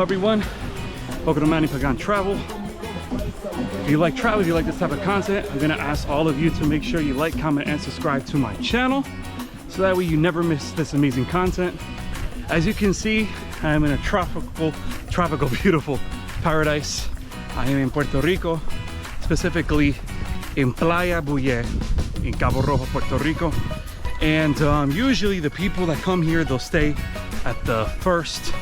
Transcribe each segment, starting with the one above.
everyone, welcome to Manny Pagan Travel. If you like travel, if you like this type of content, I'm gonna ask all of you to make sure you like, comment, and subscribe to my channel, so that way you never miss this amazing content. As you can see, I am in a tropical, beautiful paradise. I am in Puerto Rico, specifically in Playa, Buye, in Cabo Rojo, Puerto Rico. And usually the people that come here, they'll stay at the first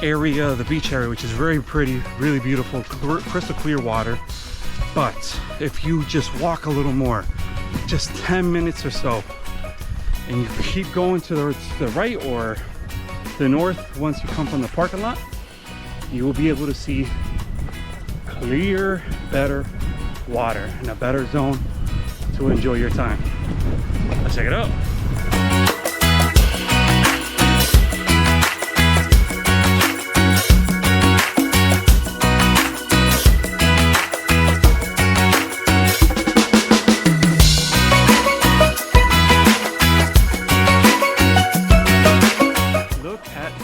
area, the beach area, which is very pretty, really beautiful, crystal clear water. But if you just walk a little more, just 10 minutes or so, and you keep going to the right or the north, once you come from the parking lot, you will be able to see clear, better water and a better zone to enjoy your time. Let's check it out.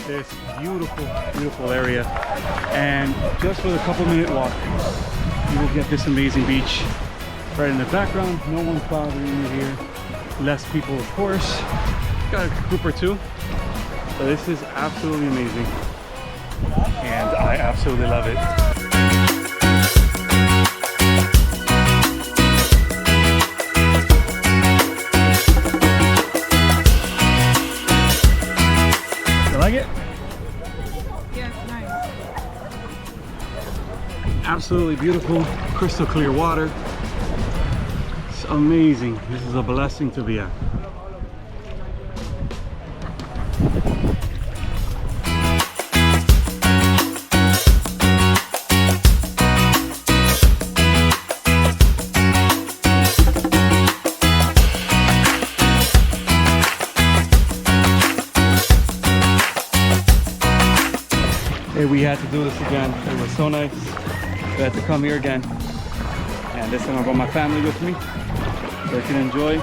This beautiful area, and just with a couple-minute walk you will get this amazing beach right in the background. No one's bothering you here, less people of course, got a group or two. So this is absolutely amazing and I absolutely love it. Like it? Yes, nice. Absolutely beautiful, crystal clear water. It's amazing. This is a blessing to be at. Hey, we had to do this again. It was so nice. We had to come here again. And this time I brought my family with me, so I can enjoy.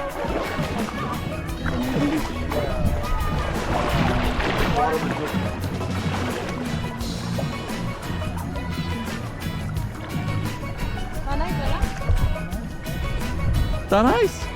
That nice?